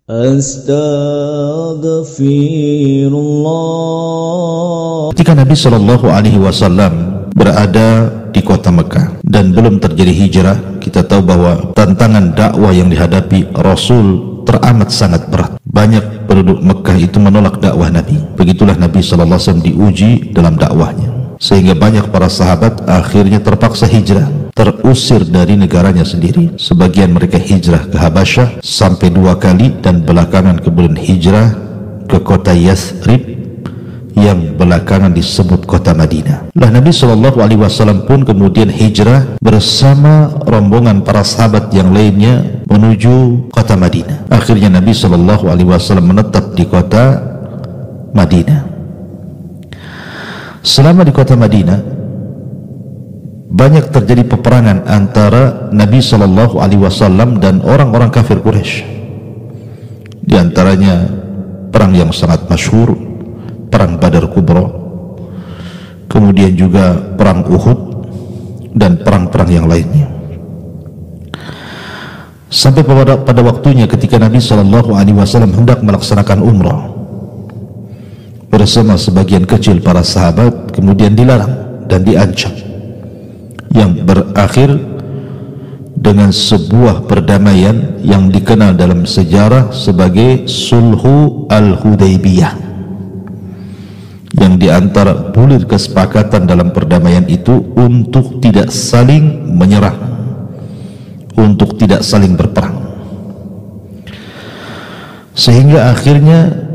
Astaghfirullah. Ketika Nabi Shallallahu Alaihi Wasallam berada di kota Mekah dan belum terjadi hijrah, kita tahu bahwa tantangan dakwah yang dihadapi Rasul teramat sangat berat. Banyak penduduk Mekah itu menolak dakwah Nabi. Begitulah Nabi Shallallahu Alaihi Wasallam diuji dalam dakwahnya, sehingga banyak para sahabat akhirnya terpaksa hijrah, terusir dari negaranya sendiri. Sebagian mereka hijrah ke Habasyah sampai 2 kali, dan belakangan kemudian hijrah ke kota Yathrib yang belakangan disebut kota Madinah. Lah Nabi Shallallahu Alaihi Wasallam pun kemudian hijrah bersama rombongan para sahabat yang lainnya menuju kota Madinah. Akhirnya Nabi Shallallahu Alaihi Wasallam menetap di kota Madinah. Selama di kota Madinah banyak terjadi peperangan antara Nabi Shallallahu Alaihi Wasallam dan orang-orang kafir Quraisy. Di antaranya perang yang sangat masyhur, perang Badar Kubra, kemudian juga perang Uhud dan perang-perang yang lainnya. Sampai pada waktunya ketika Nabi Shallallahu Alaihi Wasallam hendak melaksanakan umrah bersama sebagian kecil para sahabat, kemudian dilarang dan diancam, yang berakhir dengan sebuah perdamaian yang dikenal dalam sejarah sebagai Sulhu Al-Hudaybiyah, yang diantara bulir kesepakatan dalam perdamaian itu untuk tidak saling menyerang, untuk tidak saling berperang, sehingga akhirnya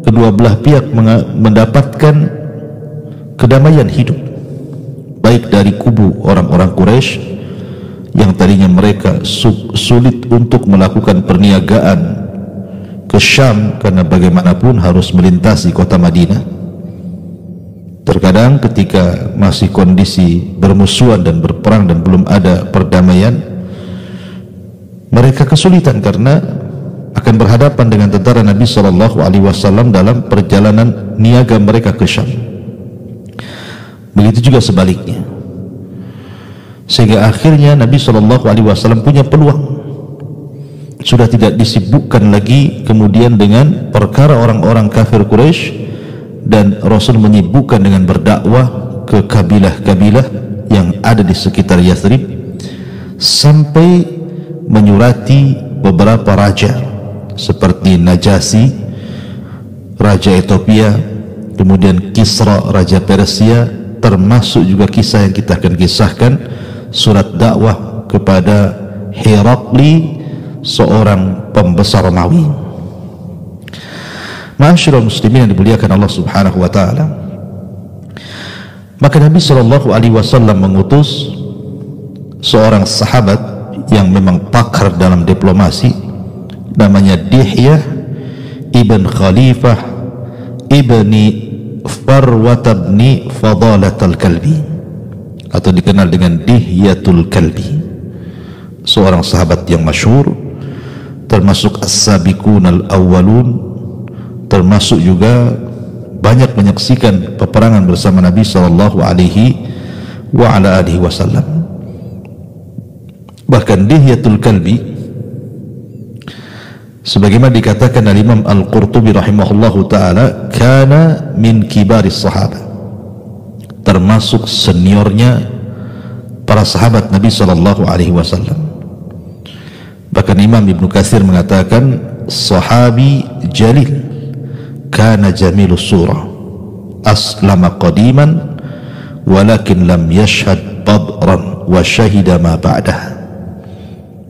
kedua belah pihak mendapatkan kedamaian hidup, baik dari kubu orang-orang Quraisy yang tadinya mereka sulit untuk melakukan perniagaan ke Syam karena bagaimanapun harus melintasi kota Madinah. Terkadang ketika masih kondisi bermusuhan dan berperang dan belum ada perdamaian, mereka kesulitan karena akan berhadapan dengan tentara Nabi Shallallahu Alaihi Wasallam dalam perjalanan niaga mereka ke Syam. Begitu juga sebaliknya, sehingga akhirnya Nabi Shallallahu Alaihi Wasallam punya peluang, sudah tidak disibukkan lagi kemudian dengan perkara orang-orang kafir Quraisy, dan Rasul menyibukkan dengan berdakwah ke kabilah-kabilah yang ada di sekitar Yathrib, sampai menyurati beberapa raja seperti Najasyi, raja Ethiopia, kemudian Kisra, raja Persia, termasuk juga kisah yang kita akan kisahkan, surat dakwah kepada Herakli, seorang pembesar Romawi. Ma'asyiral muslimin yang dimuliakan Allah Subhanahu wa taala, maka Nabi Shallallahu Alaihi Wasallam mengutus seorang sahabat yang memang pakar dalam diplomasi, namanya Dihyah ibn Khalifah ibni Farwat ibni Fadalat al-Kalbi, atau dikenal dengan Dihyatul Kalbi, seorang sahabat yang masyhur, termasuk as-sabiqun al-awwalun, termasuk juga banyak menyaksikan peperangan bersama Nabi Sallallahu Alaihi Wasallam. Bahkan Dihyatul Kalbi, sebagaimana dikatakan oleh Imam Al-Qurtubi rahimahullahu ta'ala, kana min kibaris sahabat, termasuk seniornya para sahabat Nabi Sallallahu Alaihi Wasallam. Bahkan Imam Ibnu Katsir mengatakan sahabi jalil, kana jamilus surah, aslama qadiman walakin lam yashhad badran wa syahida ma ba'dah.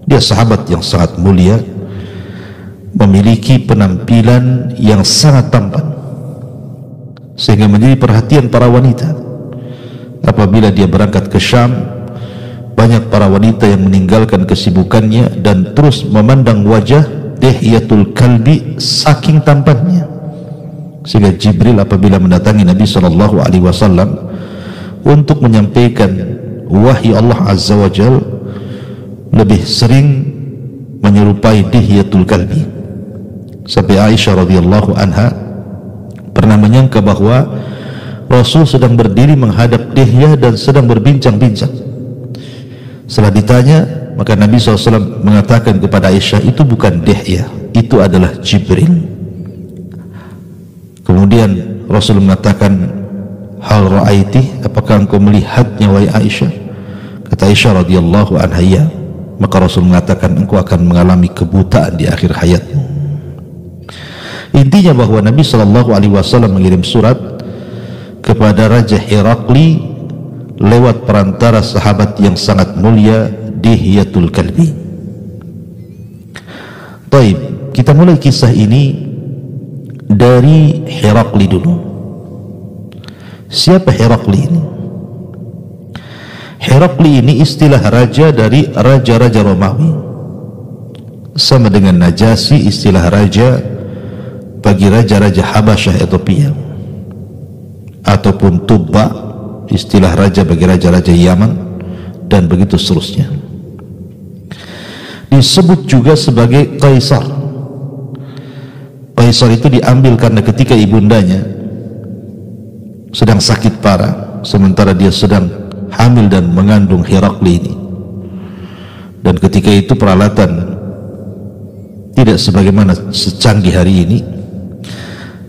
Dia sahabat yang sangat mulia, memiliki penampilan yang sangat tampan, sehingga menjadi perhatian para wanita. Apabila dia berangkat ke Syam, banyak para wanita yang meninggalkan kesibukannya dan terus memandang wajah Dihyatul Kalbi saking tampannya, sehingga Jibril apabila mendatangi Nabi Shallallahu Alaihi Wasallam untuk menyampaikan wahyu Allah Azza wa Jal, lebih sering menyerupai Dihyatul Kalbi, sampai Aisyah radhiyallahu anha pernah menyangka bahwa Rasul sedang berdiri menghadap Dihyah dan sedang berbincang-bincang. Setelah ditanya, maka Nabi SAW mengatakan kepada Aisyah, itu bukan Dihya, itu adalah Jibril. Kemudian Rasul mengatakan, hal ra'aiti, apakah engkau melihatnya wahai Aisyah? Kata Aisyah radhiyallahu anha, ya. Maka Rasul mengatakan, engkau akan mengalami kebutaan di akhir hayatmu. Intinya bahwa Nabi SAW mengirim surat kepada Raja Herakli lewat perantara sahabat yang sangat mulia, Dihyatul Kalbi. Baik, kita mulai kisah ini dari Herakli dulu. Siapa Herakli ini? Herakli ini istilah raja dari raja-raja Romawi, sama dengan Najasyi istilah raja bagi raja-raja Habasyah Ethiopia, ataupun Tubba istilah raja bagi raja-raja Yaman, dan begitu seterusnya. Disebut juga sebagai Kaisar. Kaisar itu diambil karena ketika ibundanya sedang sakit parah, sementara dia sedang hamil dan mengandung Herakli ini, dan ketika itu peralatan tidak sebagaimana secanggih hari ini,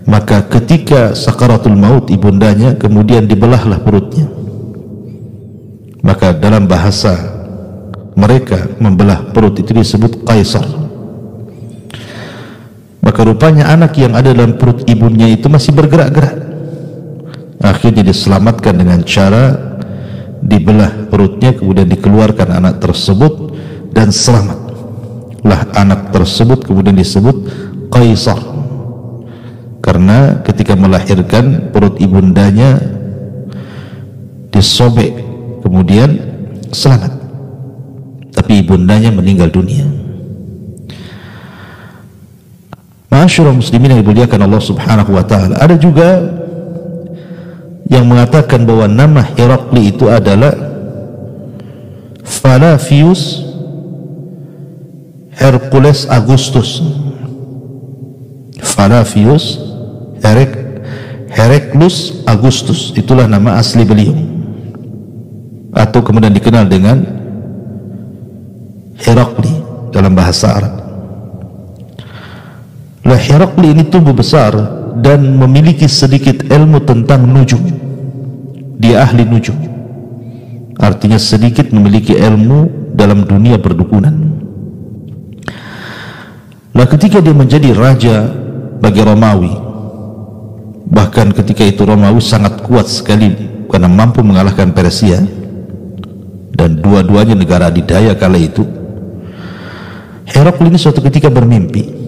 maka ketika sakaratul maut ibundanya, kemudian dibelahlah perutnya. Maka dalam bahasa mereka membelah perut itu disebut Kaisar. Maka rupanya anak yang ada dalam perut ibunya itu masih bergerak-gerak. Akhirnya diselamatkan dengan cara dibelah perutnya, kemudian dikeluarkan anak tersebut, dan selamatlah anak tersebut, kemudian disebut Kaisar. Karena ketika melahirkan perut ibundanya disobek, kemudian selamat, tapi ibundanya meninggal dunia. Ma'asyiral muslimin yang dimuliakan Allah Subhanahu wa taala, ada juga yang mengatakan bahwa nama Herakli itu adalah Flavius Hercules Augustus. Flavius Hercules Augustus, itulah nama asli beliau, atau kemudian dikenal dengan Herakli dalam bahasa Arab. Lah Herakli ini tumbuh besar dan memiliki sedikit ilmu tentang nujum. Dia ahli nujum, artinya sedikit memiliki ilmu dalam dunia perdukunan. Nah, ketika dia menjadi raja bagi Romawi, bahkan ketika itu Romawi sangat kuat sekali karena mampu mengalahkan Persia, dan dua-duanya negara adidaya kala itu. Herakli ini suatu ketika bermimpi.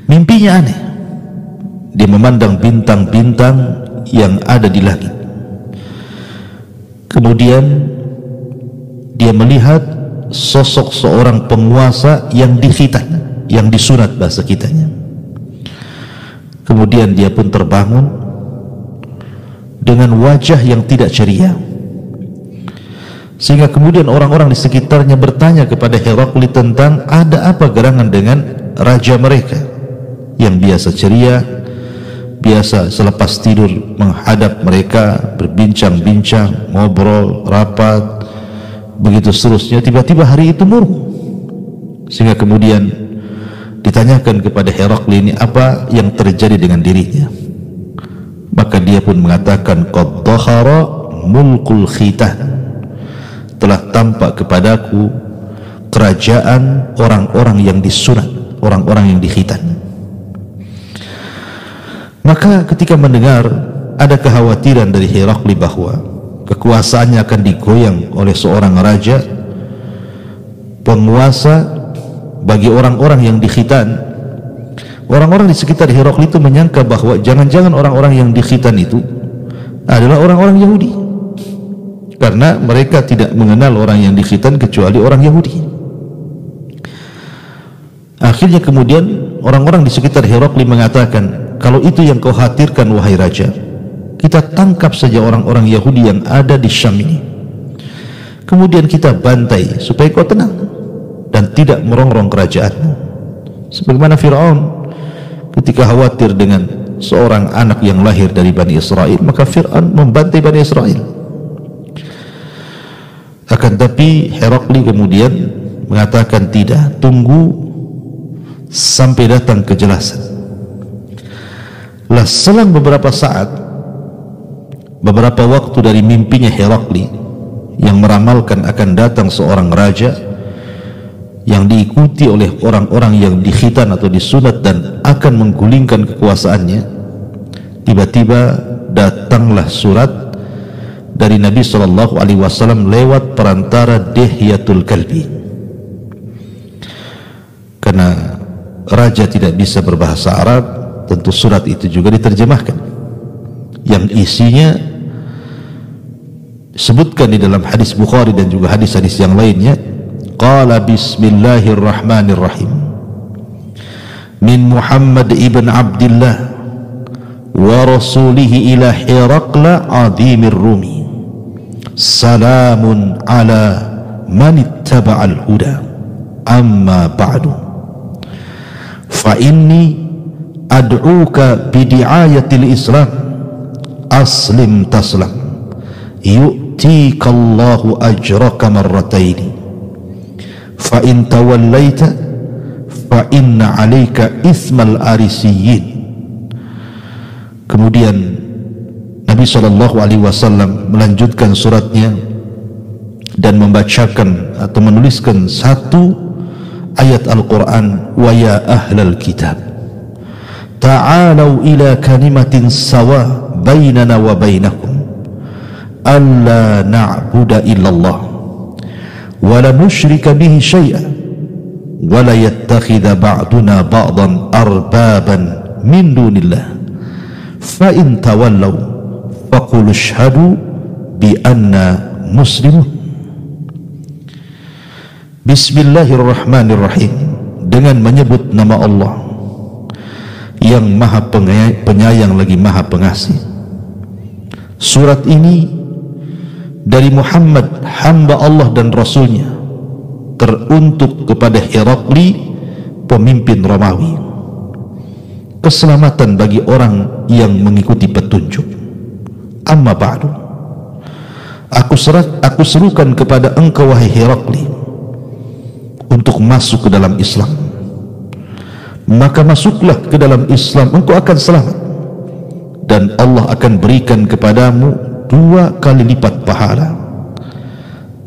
Mimpinya aneh. Dia memandang bintang-bintang yang ada di langit. Kemudian dia melihat sosok seorang penguasa yang dikhitan, yang disunat bahasa kitanya. Kemudian dia pun terbangun dengan wajah yang tidak ceria, sehingga kemudian orang-orang di sekitarnya bertanya kepada Herakli tentang ada apa gerangan dengan raja mereka yang biasa ceria, biasa selepas tidur menghadap mereka, berbincang-bincang, ngobrol, rapat, begitu seterusnya. Tiba-tiba hari itu murung, sehingga kemudian ditanyakan kepada Herakli ini apa yang terjadi dengan dirinya. Maka dia pun mengatakan, qad dhahara mulkul khitan, telah tampak kepadaku kerajaan orang-orang yang disunat, orang-orang yang dikhitan. Maka ketika mendengar ada kekhawatiran dari Herakli bahwa kekuasaannya akan digoyang oleh seorang raja penguasa bagi orang-orang yang dikhitan, orang-orang di sekitar Herakli itu menyangka bahwa jangan-jangan orang-orang yang dikhitan itu adalah orang-orang Yahudi, karena mereka tidak mengenal orang yang dikhitan kecuali orang Yahudi. Akhirnya kemudian orang-orang di sekitar Herakli mengatakan, kalau itu yang kau khawatirkan wahai raja, kita tangkap saja orang-orang Yahudi yang ada di Syam ini, kemudian kita bantai supaya kau tenang dan tidak merongrong kerajaanmu. Sebagaimana Fir'aun ketika khawatir dengan seorang anak yang lahir dari Bani Israel, maka Fir'aun membantai Bani Israel. Akan tapi Herakli kemudian mengatakan tidak, tunggu sampai datang kejelasan. Lah selang beberapa saat, beberapa waktu dari mimpinya Herakli yang meramalkan akan datang seorang raja yang diikuti oleh orang-orang yang dikhitan atau disunat dan akan menggulingkan kekuasaannya, tiba-tiba datanglah surat dari Nabi SAW lewat perantara Dihyatul Kalbi. Karena raja tidak bisa berbahasa Arab, tentu surat itu juga diterjemahkan, yang isinya sebutkan di dalam hadis Bukhari dan juga hadis-hadis yang lainnya. Qala bismillahirrahmanirrahim min Muhammad ibn Abdullah wa rasulihi ila Hiraqla adhimir Rumi, salamun ala man ittaba'al huda, amma ba'du, fa inni ad'uka bidi'ayatil Islam, aslim taslam, yu'tika Allahu ajraka marrataini, fa in tawallaita fa inna 'alaika ismal arisiyin. Kemudian Nabi SAW melanjutkan suratnya dan membacakan atau menuliskan satu ayat Al-Quran, wa ya ahlal kitab ta'alau ila kalimatin sawa bainana wa bainakum alla na'budu illallah wa la nusyrika bihi syai'an wa la yattakhidha ba'duna ba'dan arbaban min dunillah fa in tawallaw faqul ashhadu bi anna muslimun. Bismillahirrahmanirrahim, dengan menyebut nama Allah yang maha penyayang lagi maha pengasih. Surat ini dari Muhammad, hamba Allah dan Rasulnya, teruntuk kepada Herakli, pemimpin Romawi. Keselamatan bagi orang yang mengikuti petunjuk. Amma ba'du, aku serukan kepada engkau wahai Herakli untuk masuk ke dalam Islam. Maka masuklah ke dalam Islam, engkau akan selamat, dan Allah akan berikan kepadamu 2 kali lipat pahala.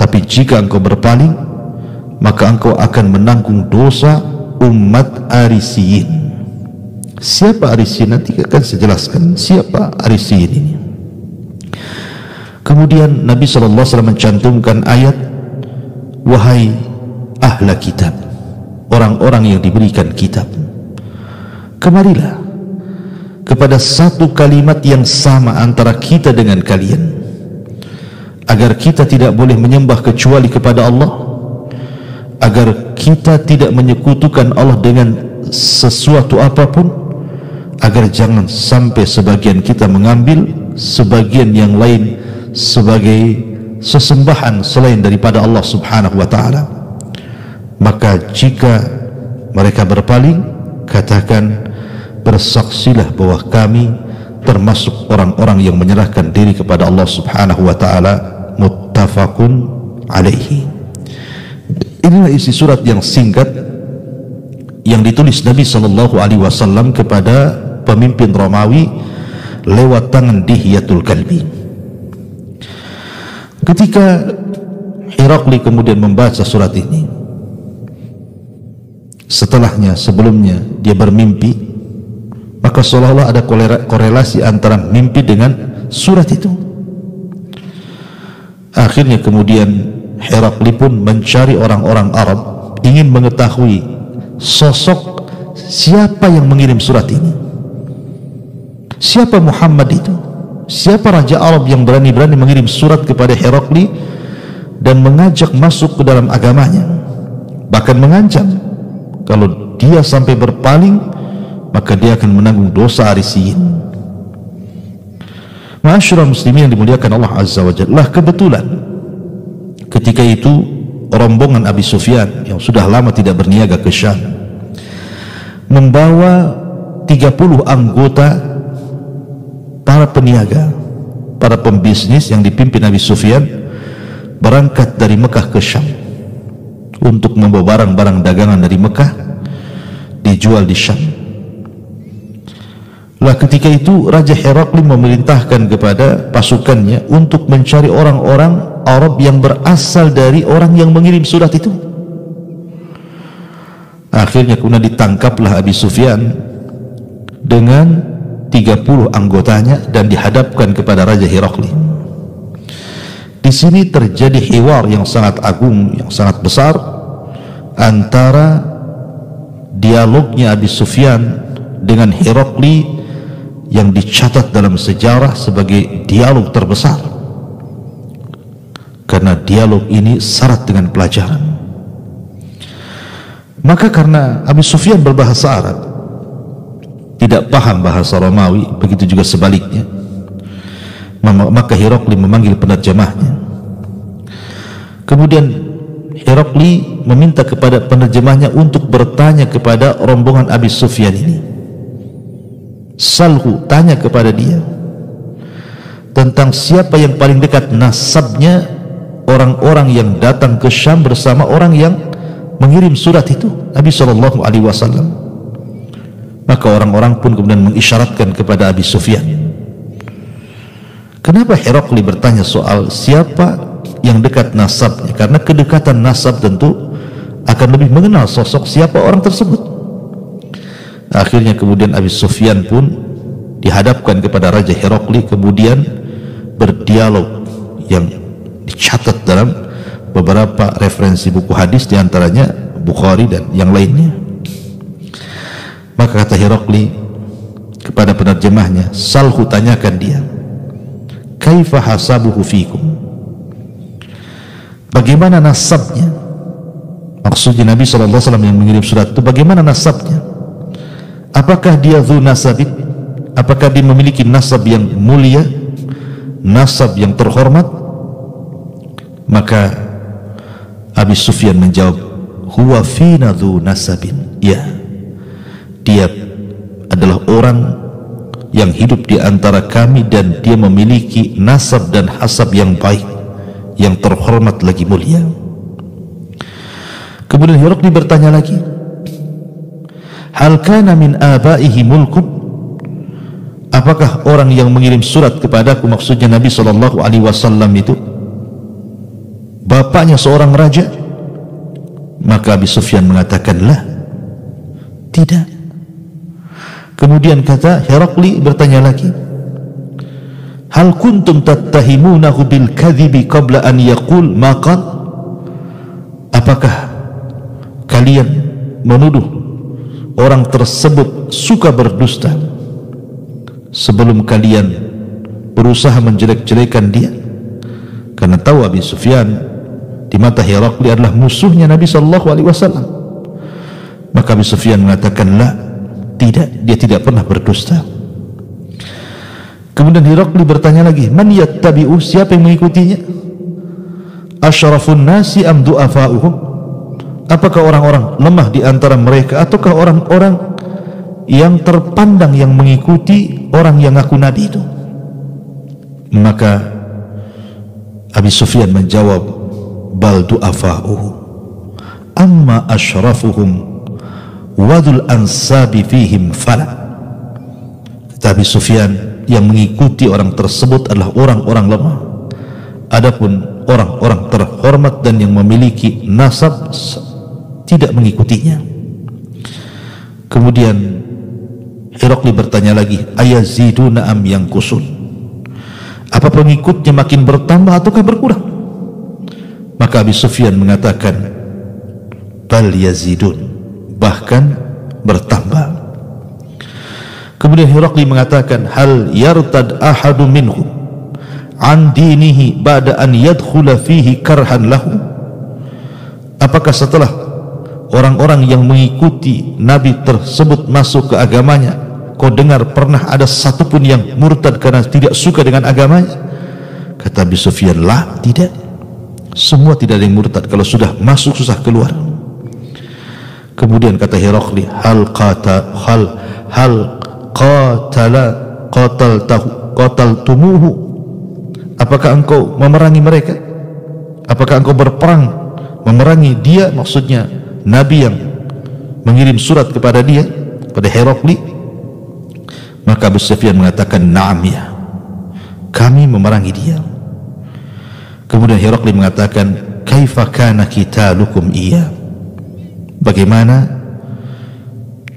Tapi jika engkau berpaling, maka engkau akan menanggung dosa umat Arisiyin. Siapa Arisiyin? Nanti akan saya jelaskan siapa Arisiyin ini. Kemudian Nabi SAW mencantumkan ayat, wahai ahla kitab, orang-orang yang diberikan kitab, kemarilah kepada satu kalimat yang sama antara kita dengan kalian, agar kita tidak boleh menyembah kecuali kepada Allah, agar kita tidak menyekutukan Allah dengan sesuatu apapun, agar jangan sampai sebagian kita mengambil sebagian yang lain sebagai sesembahan selain daripada Allah Subhanahu wa ta'ala. Maka jika mereka berpaling, katakan, bersaksilah bahwa kami termasuk orang-orang yang menyerahkan diri kepada Allah Subhanahu wa ta'ala. Muttafaqun alaihi. Inilah isi surat yang singkat yang ditulis Nabi SAW kepada pemimpin Romawi lewat tangan Dihyatul Kalbi. Ketika Herakli kemudian membaca surat ini, sebelumnya dia bermimpi, maka seolah-olah ada korelasi antara mimpi dengan surat itu. Akhirnya kemudian Herakli pun mencari orang-orang Arab, ingin mengetahui sosok siapa yang mengirim surat ini, siapa Muhammad itu, siapa raja Arab yang berani-berani mengirim surat kepada Herakli dan mengajak masuk ke dalam agamanya, bahkan mengancam kalau dia sampai berpaling maka dia akan menanggung dosa Arisiyin. Ma'asyiral muslimin yang dimuliakan Allah Azza wa Jalla, kebetulan ketika itu rombongan Abi Sufyan yang sudah lama tidak berniaga ke Syam membawa 30 anggota para peniaga, para pembisnis yang dipimpin Abi Sufyan, berangkat dari Mekah ke Syam untuk membawa barang-barang dagangan dari Mekah dijual di Syam. Lah ketika itu Raja Herakli memerintahkan kepada pasukannya untuk mencari orang-orang Arab yang berasal dari orang yang mengirim surat itu. Akhirnya kemudian ditangkaplah Abi Sufyan dengan 30 anggotanya dan dihadapkan kepada Raja Herakli. Di sini terjadi hiwar yang sangat agung, yang sangat besar antara dialognya Abi Sufyan dengan Herakli yang dicatat dalam sejarah sebagai dialog terbesar, karena dialog ini syarat dengan pelajaran. Maka karena Abi Sufyan berbahasa Arab, tidak paham bahasa Romawi, begitu juga sebaliknya, maka Herakli memanggil penerjemahnya. Kemudian Herakli meminta kepada penerjemahnya untuk bertanya kepada rombongan Abi Sufyan ini. Salhu, tanya kepada dia tentang siapa yang paling dekat nasabnya orang-orang yang datang ke Syam bersama orang yang mengirim surat itu, Nabi SAW. Maka orang-orang pun kemudian mengisyaratkan kepada Abi Sufyan. Kenapa Herakli bertanya soal siapa yang dekat nasabnya? Karena kedekatan nasab tentu akan lebih mengenal sosok siapa orang tersebut. Akhirnya kemudian Abi Sufyan pun dihadapkan kepada Raja Herakli, kemudian berdialog yang dicatat dalam beberapa referensi buku hadis, diantaranya Bukhari dan yang lainnya. Maka kata Herakli kepada penerjemahnya, Salhu, tanyakan dia, kaifa hasabuhu fikum, bagaimana nasabnya? Maksudnya Nabi SAW yang mengirim surat itu, bagaimana nasabnya? Apakah dia dzu nasabin? Apakah dia memiliki nasab yang mulia, nasab yang terhormat? Maka Abi Sufyan menjawab, huwa fina dzu nasabin. Ya, dia adalah orang yang hidup di antara kami dan dia memiliki nasab dan hasab yang baik, yang terhormat lagi mulia. Kemudian Herakli bertanya lagi, hal kana min abaihi mulkun, apakah orang yang mengirim surat kepadaku, maksudnya Nabi SAW itu, bapaknya seorang raja? Maka Abi Sufyan mengatakan, lah, tidak. Kemudian kata Herakli bertanya lagi, hal kuntum tattahimunahu bil kadhibi qabla an yaqul ma qal, apakah kalian menuduh orang tersebut suka berdusta sebelum kalian berusaha menjelek-jelekan dia? Karena tahu Abi Sufyan di mata Herakli adalah musuhnya Nabi SAW. Maka Abi Sufyan mengatakan, la, tidak, dia tidak pernah berdusta. Kemudian Herakli bertanya lagi, man yattabi'u, siapa yang mengikutinya? Asyrafun nasi am du'afa'uhum, apakah orang-orang lemah di antara mereka ataukah orang-orang yang terpandang yang mengikuti orang yang ngaku nabi itu? Maka Abi Sufyan menjawab, bal du'afa'uhu amma asyrafuhum wadul ansabi fihim fala. Kata Abi Sufyan, yang mengikuti orang tersebut adalah orang-orang lemah, adapun orang-orang terhormat dan yang memiliki nasab tidak mengikutinya. Kemudian Herakli bertanya lagi, ayaziduna am yanqusun, apa pengikutnya makin bertambah ataukah berkurang? Maka Abi Sufyan mengatakan, bal yazidun, bahkan bertambah. Kemudian Herakli mengatakan, hal yartad ahadu minhum an dinihi ba'da an yadkhula fihi karhan lahu, apakah setelah orang-orang yang mengikuti Nabi tersebut masuk ke agamanya, kau dengar pernah ada satupun yang murtad karena tidak suka dengan agamanya? Kata Abi Sufyan, lah, tidak, semua tidak ada yang murtad, kalau sudah masuk susah keluar. Kemudian kata Herakli, hal qataltumuhu, apakah engkau memerangi mereka? apakah engkau berperang memerangi dia, maksudnya Nabi yang mengirim surat kepada dia, pada Herakli? Maka Abu Sufyan mengatakan, na'am ya, kami memerangi dia. Kemudian Herakli mengatakan, kaifa kana qitalukum iya, bagaimana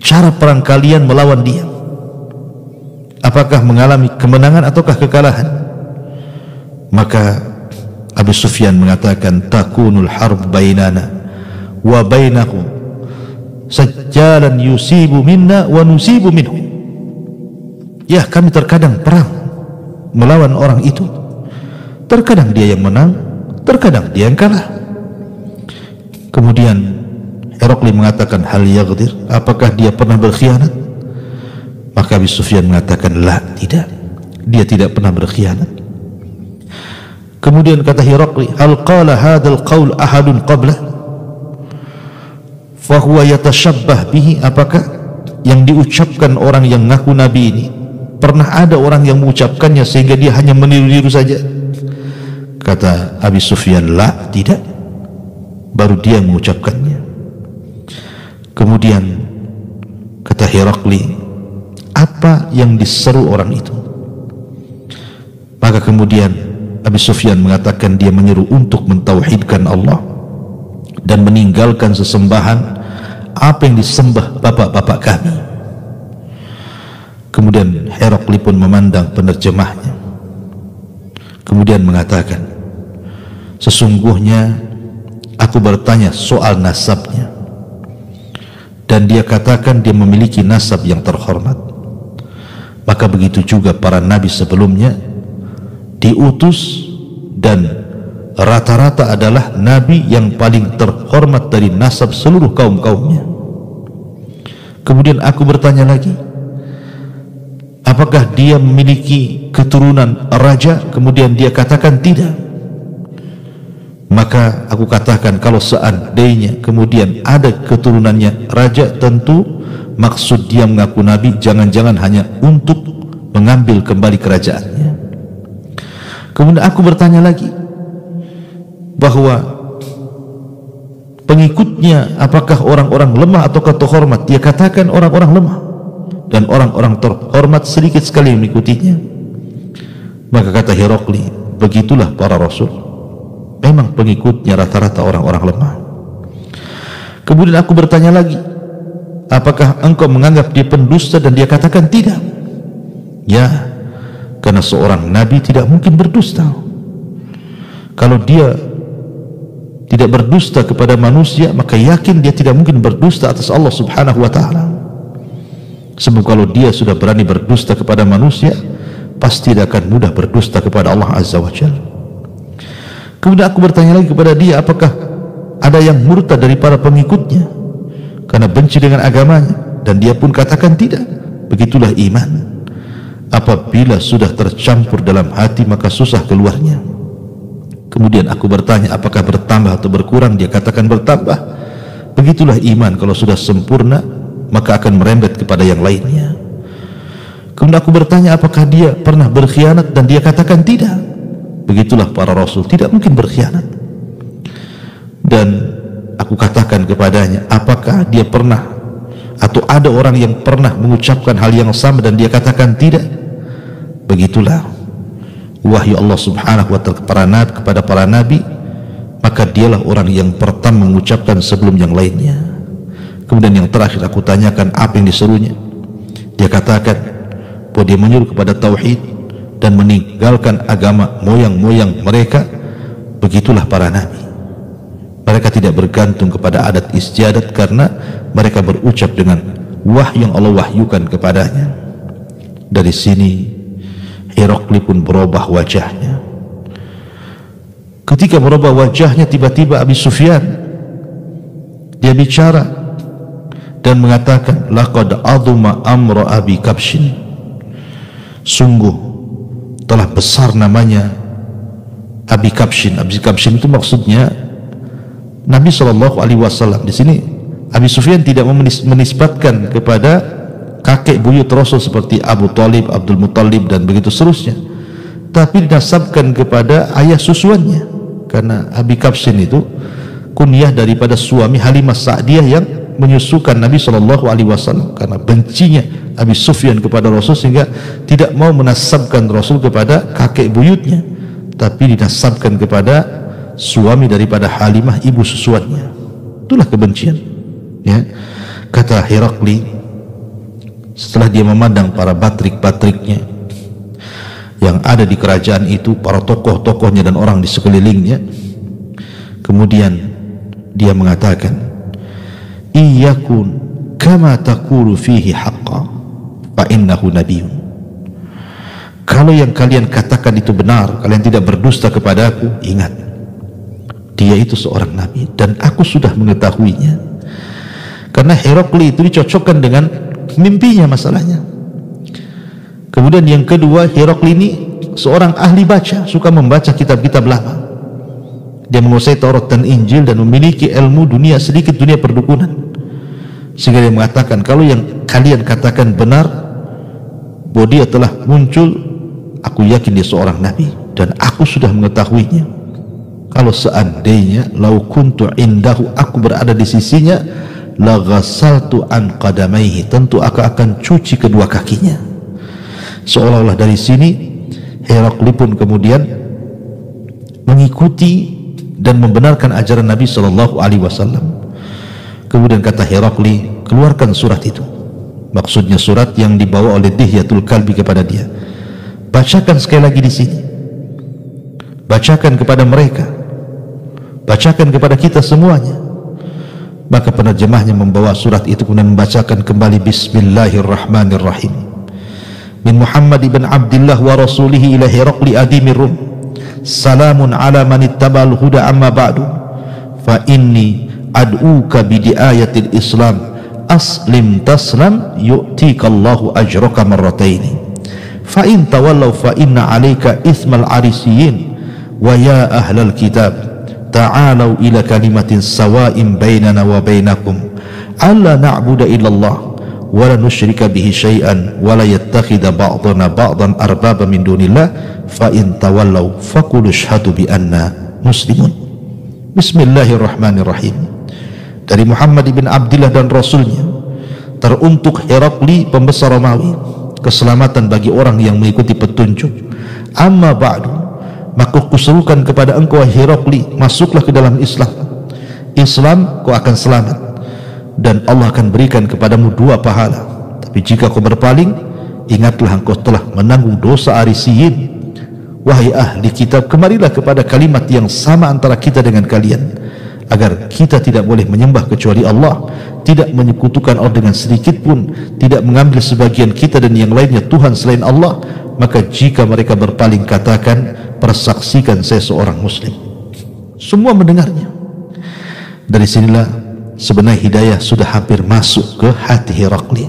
cara perang kalian melawan dia? Apakah mengalami kemenangan ataukah kekalahan? Maka Abu Sufyan mengatakan, takunul harb bainana wa bainahu sajjalan yusibu minna wa nusibu minhu. Ya, kami terkadang perang melawan orang itu, terkadang dia yang menang, terkadang dia yang kalah. Kemudian Herakli mengatakan, hal yaghdir, apakah dia pernah berkhianat? Maka Abu Sufyan mengatakan, la, tidak, dia tidak pernah berkhianat. Kemudian kata Herakli, hal qala hadzal qaul ahadun qabla fa huwa yatashabbah bihi, apakah yang diucapkan orang yang ngaku nabi ini pernah ada orang yang mengucapkannya sehingga dia hanya meniru-niru saja? Kata Abu Sufyan, la, tidak, baru dia yang mengucapkannya. Kemudian kata Herakli, apa yang diseru orang itu? Maka kemudian Abu Sufyan mengatakan dia menyeru untuk mentauhidkan Allah dan meninggalkan sesembahan apa yang disembah bapak-bapak kami. Kemudian Herakli pun memandang penerjemahnya, kemudian mengatakan, sesungguhnya aku bertanya soal nasabnya, dan dia katakan dia memiliki nasab yang terhormat. Maka begitu juga para nabi sebelumnya diutus dan rata-rata adalah nabi yang paling terhormat dari nasab seluruh kaum-kaumnya. Kemudian aku bertanya lagi, apakah dia memiliki keturunan raja? Kemudian dia katakan tidak. Maka aku katakan, kalau seandainya kemudian ada keturunannya raja, tentu maksud dia mengaku nabi jangan-jangan hanya untuk mengambil kembali kerajaannya. Kemudian aku bertanya lagi bahwa pengikutnya apakah orang-orang lemah atau terhormat? Dia katakan orang-orang lemah, dan orang-orang terhormat sedikit sekali mengikutinya. Maka kata Herakli, begitulah para rasul, memang pengikutnya rata-rata orang-orang lemah. Kemudian aku bertanya lagi, apakah engkau menganggap dia pendusta? Dan dia katakan tidak. Ya, karena seorang nabi tidak mungkin berdusta. Kalau dia tidak berdusta kepada manusia, maka yakin dia tidak mungkin berdusta atas Allah subhanahu wa ta'ala. Sebab kalau dia sudah berani berdusta kepada manusia, pasti tidak akan mudah berdusta kepada Allah azza wa jalla. Kemudian aku bertanya lagi kepada dia, apakah ada yang murtad dari para pengikutnya karena benci dengan agamanya? Dan dia pun katakan tidak. Begitulah iman, apabila sudah tercampur dalam hati maka susah keluarnya. Kemudian aku bertanya, apakah bertambah atau berkurang? Dia katakan bertambah. Begitulah iman, kalau sudah sempurna maka akan merembet kepada yang lainnya. Kemudian aku bertanya, apakah dia pernah berkhianat? Dan dia katakan tidak. Begitulah para rasul, tidak mungkin berkhianat. Dan aku katakan kepadanya, apakah dia pernah atau ada orang yang pernah mengucapkan hal yang sama? Dan dia katakan tidak. Begitulah wahyu Allah subhanahu wa ta'ala kepada para nabi, maka dialah orang yang pertama mengucapkan sebelum yang lainnya. Kemudian yang terakhir aku tanyakan, apa yang diserunya? Dia katakan bahwa dia menyuruh kepada tauhid dan meninggalkan agama moyang-moyang mereka. Begitulah para nabi, mereka tidak bergantung kepada adat istiadat karena mereka berucap dengan wahyu yang Allah wahyukan kepadanya. Dari sini Herakli pun berubah wajahnya. Ketika berubah wajahnya, tiba-tiba Abu Sufyan dia bicara dan mengatakan, laqad aduma amra Abi Kabshin, sungguh telah besar namanya Abi Kabshin. Abi Kabshin itu maksudnya Nabi SAW. Di sini Abu Sufyan tidak menisbatkan kepada kakek buyut Rasul seperti Abu Talib, Abdul Muttalib dan begitu seterusnya, tapi dinasabkan kepada ayah susuannya, karena Abi Kabshin itu kunyah daripada suami Halimah Sa'diyah yang menyusukan Nabi SAW, karena bencinya Abi Sufyan kepada Rasul sehingga tidak mau menasabkan Rasul kepada kakek buyutnya, tapi dinasabkan kepada suami daripada Halimah, ibu susuannya. Itulah kebencian, ya. Kata Herakli setelah dia memandang para batrik-batriknya yang ada di kerajaan itu, para tokoh-tokohnya dan orang di sekelilingnya, kemudian dia mengatakan, iyakun kama taqulu fihi haqqa fa innahu nabiyyun. Kalau yang kalian katakan itu benar, kalian tidak berdusta kepadaku, ingat, dia itu seorang nabi dan aku sudah mengetahuinya. Karena Herakli itu dicocokkan dengan mimpinya masalahnya. Kemudian yang kedua, Herakli ini seorang ahli baca, suka membaca kitab-kitab lama. Dia menguasai Taurat dan Injil dan memiliki ilmu dunia sedikit, dunia perdukunan. Sehingga dia mengatakan, kalau yang kalian katakan benar bahwa dia telah muncul, aku yakin dia seorang nabi dan aku sudah mengetahuinya. Kalau seandainya lau kuntu indahu, aku berada di sisinya, la ghasaltu an qadamaihi, tentu aku akan cuci kedua kakinya. Seolah-olah dari sini Herakli pun kemudian mengikuti dan membenarkan ajaran Nabi SAW. Kemudian kata Herakli, keluarkan surat itu. Maksudnya surat yang dibawa oleh Dihyatul Kalbi kepada dia. Bacakan sekali lagi di sini. Bacakan kepada mereka. Bacakan kepada kita semuanya. Maka penerjemahnya membawa surat itu kemudian membacakan kembali, Bismillahirrahmanirrahim. Min Muhammad ibn Abdullah wa rasulihi ila Herakli adimir Rum. Salamun ala man ittaba'al huda amma ba'du. Fa inni ad'uka bidiayatil Islam. Aslim taslam yu'tikallahu ajraka marrataini. Fa in tawallaw fa inna 'alaika ithmal arisiyin. Wa ya ahlal kitab, ta'alau ila kalimatin sawa'in bainana wa bainakum alla na'budu illallah wa la nusyrika bihi syai'an wa la yattakhidha ba'duna ba'dan arbaba min dunillah fa in tawallaw faqul ashhadu bi anna muslimun. Bismillahirrahmanirrahim. Dari Muhammad ibn Abdullah dan Rasulnya, teruntuk Herakli pembesar Romawi, keselamatan bagi orang yang mengikuti petunjuk. Amma ba'du, maka kuserukan kepada engkau Herakli, masuklah ke dalam Islam. Islam kau akan selamat dan Allah akan berikan kepadamu 2 pahala. Tapi jika kau berpaling, ingatlah engkau telah menanggung dosa arisiyin. Wahai ahli kitab, kemarilah kepada kalimat yang sama antara kita dengan kalian, agar kita tidak boleh menyembah kecuali Allah, tidak menyekutukan Allah dengan sedikit pun, tidak mengambil sebagian kita dan yang lainnya Tuhan selain Allah. Maka jika mereka berpaling, katakan, persaksikan saya seorang muslim. Semua mendengarnya. Dari sinilah sebenarnya hidayah sudah hampir masuk ke hati Herakli.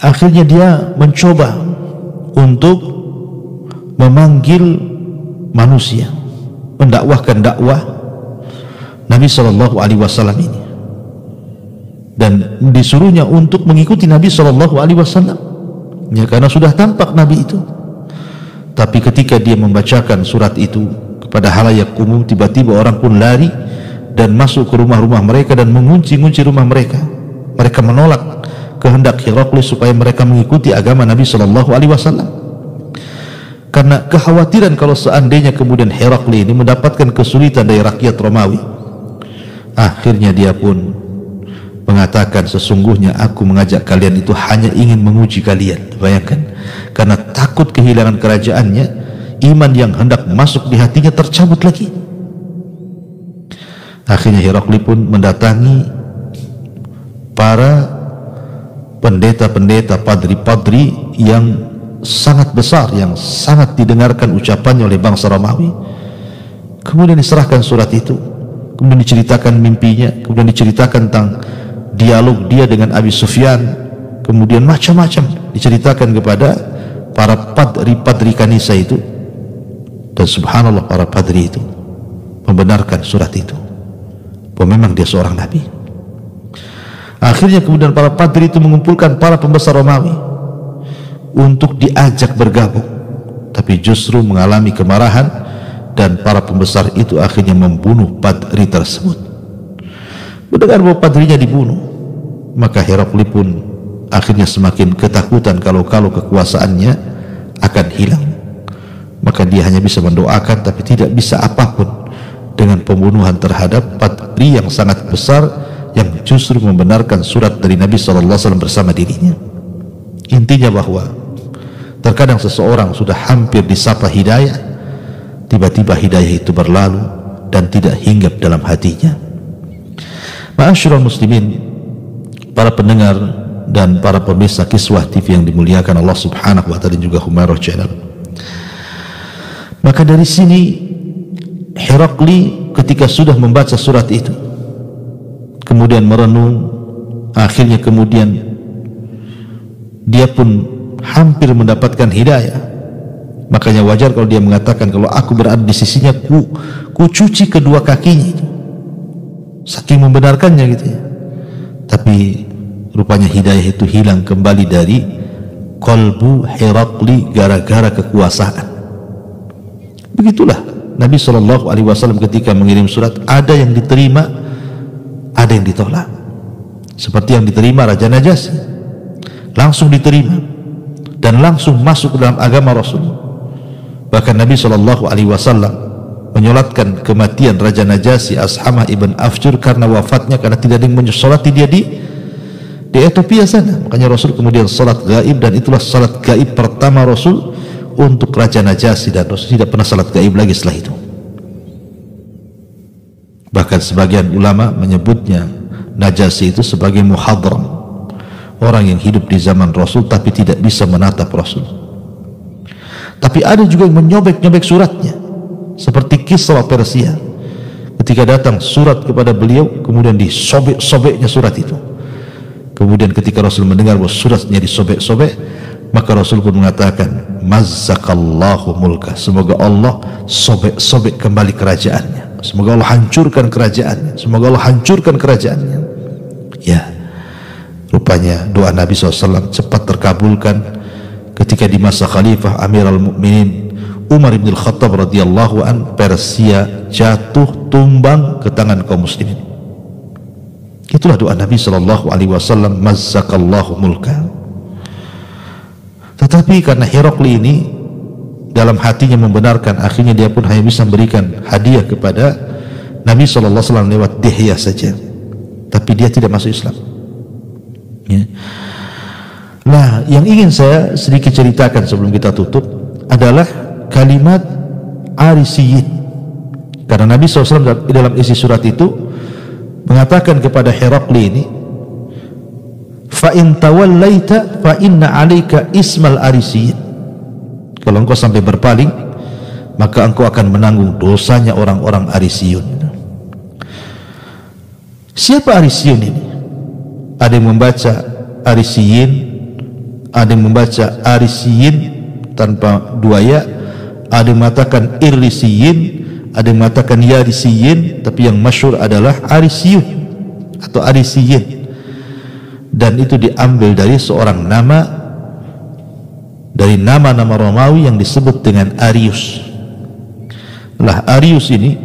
Akhirnya dia mencoba untuk memanggil manusia, mendakwahkan dakwah Nabi SAW ini, dan disuruhnya untuk mengikuti Nabi SAW, ya, karena sudah tampak Nabi itu. Tapi ketika dia membacakan surat itu kepada halayak umum, tiba-tiba orang pun lari dan masuk ke rumah-rumah mereka dan mengunci-ngunci rumah mereka. Mereka menolak kehendak Herakli supaya mereka mengikuti agama Nabi SAW, karena kekhawatiran kalau seandainya kemudian Herakli ini mendapatkan kesulitan dari rakyat Romawi. Akhirnya dia pun mengatakan, sesungguhnya aku mengajak kalian itu hanya ingin menguji kalian. Bayangkan, karena takut kehilangan kerajaannya, iman yang hendak masuk di hatinya tercabut lagi. Akhirnya Herakli pun mendatangi para pendeta-pendeta, padri-padri yang sangat besar, yang sangat didengarkan ucapannya oleh bangsa Romawi. Kemudian diserahkan surat itu, kemudian diceritakan mimpinya, kemudian diceritakan tentang dialog dia dengan Abi Sufyan, kemudian macam-macam diceritakan kepada para padri-padri kanisa itu. Dan subhanallah, para padri itu membenarkan surat itu bahwa memang dia seorang nabi. Akhirnya kemudian para padri itu mengumpulkan para pembesar Romawi untuk diajak bergabung, tapi justru mengalami kemarahan dan para pembesar itu akhirnya membunuh Padri tersebut. Mendengar bahwa Padrinya dibunuh, maka Herakli pun akhirnya semakin ketakutan kalau kekuasaannya akan hilang. Maka dia hanya bisa mendoakan, tapi tidak bisa apapun dengan pembunuhan terhadap Padri yang sangat besar, yang justru membenarkan surat dari Nabi SAW bersama dirinya. Intinya bahwa terkadang seseorang sudah hampir disapa hidayah, tiba-tiba hidayah itu berlalu dan tidak hinggap dalam hatinya. Ma'asyiral muslimin, para pendengar dan para pemirsa Kiswah TV yang dimuliakan Allah Subhanahu wa taala, juga Humairah Channel. Maka dari sini Herakli ketika sudah membaca surat itu, kemudian merenung, akhirnya kemudian dia pun hampir mendapatkan hidayah. Makanya wajar kalau dia mengatakan, kalau aku berada di sisinya, ku cuci kedua kakinya itu, saking membenarkannya gitu ya. Tapi rupanya hidayah itu hilang kembali dari qalbu Herakli gara-gara kekuasaan. Begitulah Nabi SAW ketika mengirim surat, ada yang diterima, ada yang ditolak. Seperti yang diterima Raja Najasyi, langsung diterima dan langsung masuk ke dalam agama Rasul. Bahkan Nabi SAW menyolatkan kematian Raja Najasyi Ashamah ibn Afjur karena wafatnya, karena tidak ada yang menyolatkan dia di Ethiopia sana. Makanya Rasul kemudian salat gaib, dan itulah salat gaib pertama Rasul untuk Raja Najasyi, dan Rasul tidak pernah salat gaib lagi setelah itu. Bahkan sebagian ulama menyebutnya Najasyi itu sebagai muhadram, orang yang hidup di zaman Rasul tapi tidak bisa menatap Rasul. Tapi ada juga yang menyobek-nyobek suratnya, seperti Kisra Persia. Ketika datang surat kepada beliau, kemudian disobek-sobeknya surat itu. Kemudian ketika Rasul mendengar bahwa suratnya disobek-sobek, maka Rasul pun mengatakan, mazzakallahu mulka, semoga Allah sobek-sobek kembali kerajaannya, semoga Allah hancurkan kerajaannya, semoga Allah hancurkan kerajaannya. Ya, rupanya doa Nabi SAW cepat terkabulkan ketika di masa Khalifah Amirul Mukminin Umar bin Khattab radhiyallahu an, Persia jatuh tumbang ke tangan kaum muslimin. Itulah doa Nabi SAW, mazzakallahu mulka. Tetapi karena Herakli ini dalam hatinya membenarkan, akhirnya dia pun hanya bisa memberikan hadiah kepada Nabi SAW lewat Dihya saja, tapi dia tidak masuk Islam ya. Nah, yang ingin saya sedikit ceritakan sebelum kita tutup adalah kalimat Arisiyin, karena Nabi SAW dalam isi surat itu mengatakan kepada Herakli ini, fa in tawallaita fa inna 'alaika ismal Arisiyin, kalau engkau sampai berpaling, maka engkau akan menanggung dosanya orang-orang Arisiyun. Siapa Arisiyun ini? Ada yang membaca Arisiyin, ada yang membaca Arisiyin tanpa dua ya, ada yang mengatakan Irisiyin, ada yang mengatakan Yarisiyin, tapi yang masyhur adalah Arisiyun atau Arisiyin. Dan itu diambil dari seorang nama, dari nama-nama Romawi yang disebut dengan Arius. Lah, Arius ini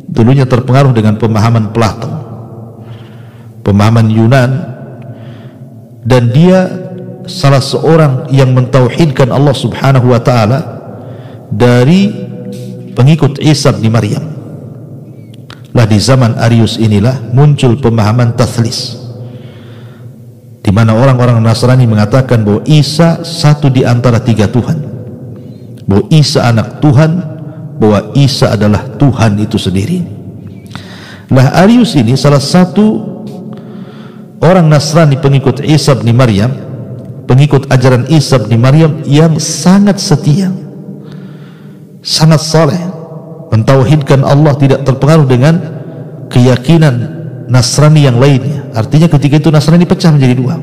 dulunya terpengaruh dengan pemahaman Plato, pemahaman Yunan, dan dia salah seorang yang mentauhidkan Allah Subhanahu wa taala dari pengikut Isa bin Maryam. Lah, di zaman Arius inilah muncul pemahaman tathlis, di mana orang-orang Nasrani mengatakan bahwa Isa satu di antara tiga Tuhan, bahwa Isa anak Tuhan, bahwa Isa adalah Tuhan itu sendiri. Lah, Arius ini salah satu orang Nasrani pengikut Isa bin Maryam, pengikut ajaran Isa bin Maryam yang sangat setia, sangat saleh, mentauhidkan Allah, tidak terpengaruh dengan keyakinan Nasrani yang lainnya. Artinya ketika itu Nasrani pecah menjadi dua.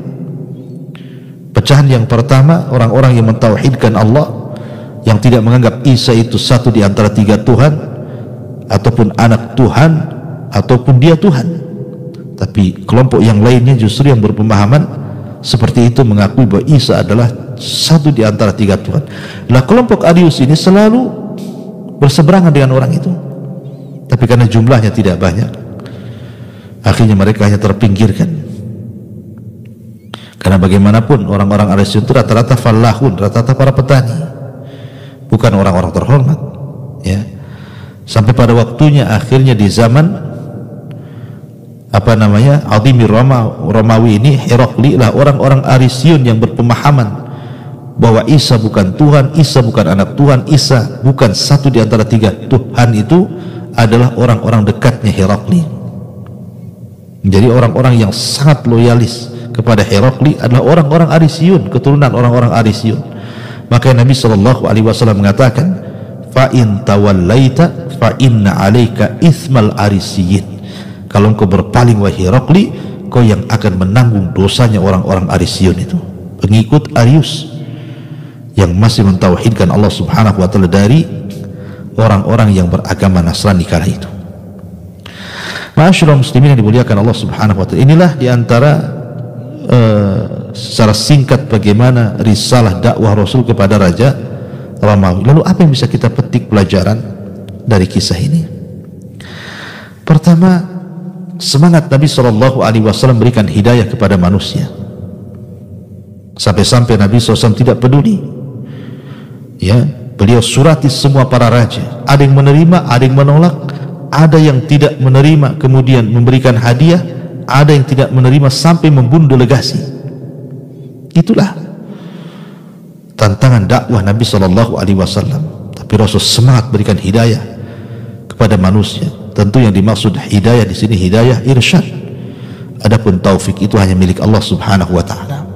Pecahan yang pertama, orang-orang yang mentauhidkan Allah, yang tidak menganggap Isa itu satu di antara tiga Tuhan, ataupun anak Tuhan, ataupun dia Tuhan. Tapi kelompok yang lainnya justru yang berpemahaman seperti itu, mengakui bahwa Isa adalah satu di antara tiga Tuhan. Nah, kelompok Arius ini selalu berseberangan dengan orang itu. Tapi karena jumlahnya tidak banyak, akhirnya mereka hanya terpinggirkan. Karena bagaimanapun orang-orang Arsyion itu rata-rata fallahun, rata-rata para petani, bukan orang-orang terhormat, ya. Sampai pada waktunya akhirnya di zaman Azimir Romawi ini, Herakli lah orang-orang Arsyion yang berpemahaman bahwa Isa bukan Tuhan, Isa bukan anak Tuhan, Isa bukan satu di antara tiga Tuhan, itu adalah orang-orang dekatnya Herakli. Jadi orang-orang yang sangat loyalis kepada Herakli adalah orang-orang Arsyion, keturunan orang-orang Arsyion. Maka Nabi SAW mengatakan, fa in tawallaita fa inna 'alaika itsmal Arsyiyin. Kalau engkau berpaling wahai Herakli, kau yang akan menanggung dosanya orang-orang Arsyion itu, pengikut Arius yang masih mentauhidkan Allah Subhanahu wa taala dari orang-orang yang beragama Nasrani kala itu. Ma'asyiral muslimin yang dimuliakan Allah Subhanahu wa taala, inilah diantara secara singkat bagaimana risalah dakwah Rasul kepada Raja Romawi. Lalu apa yang bisa kita petik pelajaran dari kisah ini? Pertama, semangat Nabi SAW berikan hidayah kepada manusia, sampai-sampai Nabi SAW tidak peduli, ya, beliau surati semua para raja, ada yang menerima, ada yang menolak, ada yang tidak menerima kemudian memberikan hadiah, ada yang tidak menerima sampai membunuh delegasi. Itulah tantangan dakwah Nabi SAW. Tapi Rasul semangat berikan hidayah kepada manusia. Tentu yang dimaksud hidayah di sini hidayah irsyad. Adapun taufik itu hanya milik Allah Subhanahu wa taala.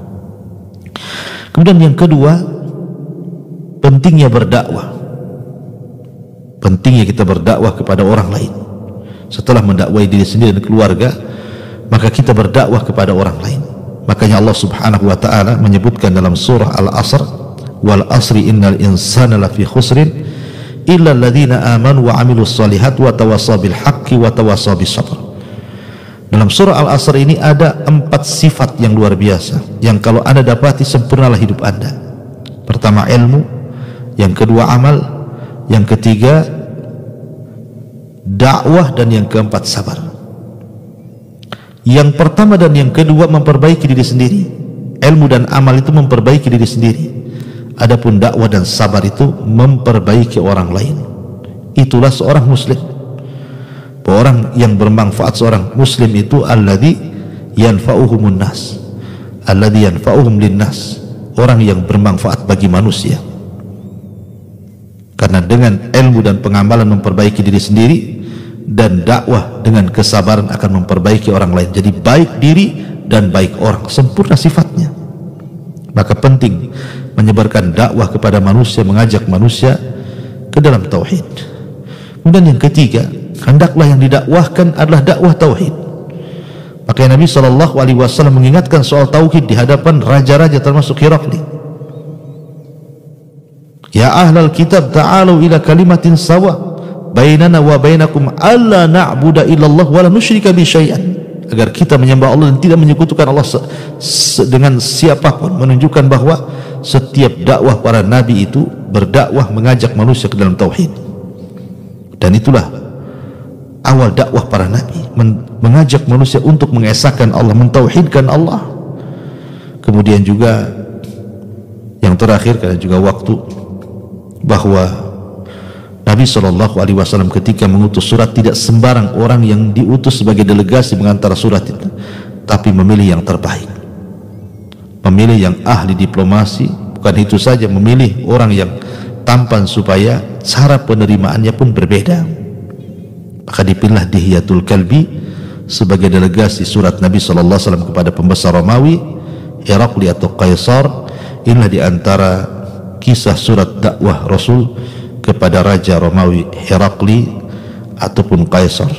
Kemudian yang kedua, pentingnya berdakwah. Pentingnya kita berdakwah kepada orang lain. Setelah mendakwai diri sendiri dan keluarga, maka kita berdakwah kepada orang lain. Makanya Allah Subhanahu wa taala menyebutkan dalam surah Al-Asr, wal asri innal insana lafi khusrin illa alladhina amanu wa amilus solihat wa tawassaw bil haqqi wa tawassaw bis sabr. Dalam surah Al-Asr ini ada 4 sifat yang luar biasa yang kalau Anda dapati sempurnalah hidup Anda. Pertama ilmu, yang kedua amal, yang ketiga dakwah, dan yang keempat sabar. Yang pertama dan yang kedua memperbaiki diri sendiri. Ilmu dan amal itu memperbaiki diri sendiri. Adapun dakwah dan sabar itu memperbaiki orang lain. Itulah seorang muslim. Orang yang bermanfaat seorang muslim itu alladzi yanfa'uhumun nas, alladzi yanfa'uhum linnas, orang yang bermanfaat bagi manusia. Karena dengan ilmu dan pengamalan memperbaiki diri sendiri, dan dakwah dengan kesabaran akan memperbaiki orang lain. Jadi baik diri dan baik orang, sempurna sifatnya. Maka penting menyebarkan dakwah kepada manusia, mengajak manusia ke dalam tauhid. Kemudian yang ketiga, hendaklah yang didakwahkan adalah dakwah tauhid. Maka Nabi SAW mengingatkan soal tauhid di hadapan raja-raja termasuk Herakli. Ya ahlal kitab ta'alu ila kalimatin sawa bainana wa bainakum alla na'budu illallah wa la nusyrika bi syai'an, agar kita menyembah Allah dan tidak menyekutukan Allah dengan siapapun, menunjukkan bahwa setiap dakwah para nabi itu berdakwah mengajak manusia ke dalam tauhid. Dan itulah awal dakwah para nabi, mengajak manusia untuk mengesahkan Allah, mentauhidkan Allah. Kemudian juga yang terakhir, karena juga waktu, bahwa Nabi SAW ketika mengutus surat tidak sembarang orang yang diutus sebagai delegasi mengantar surat itu, tapi memilih yang terbaik, memilih yang ahli diplomasi. Bukan itu saja, memilih orang yang tampan supaya cara penerimaannya pun berbeda. Maka dipilihlah Dihyatul Kalbi sebagai delegasi surat Nabi SAW kepada pembesar Romawi, Herakli atau Kaisar. Inilah diantara kisah surat dakwah Rasul kepada Raja Romawi Herakli ataupun Kaisar.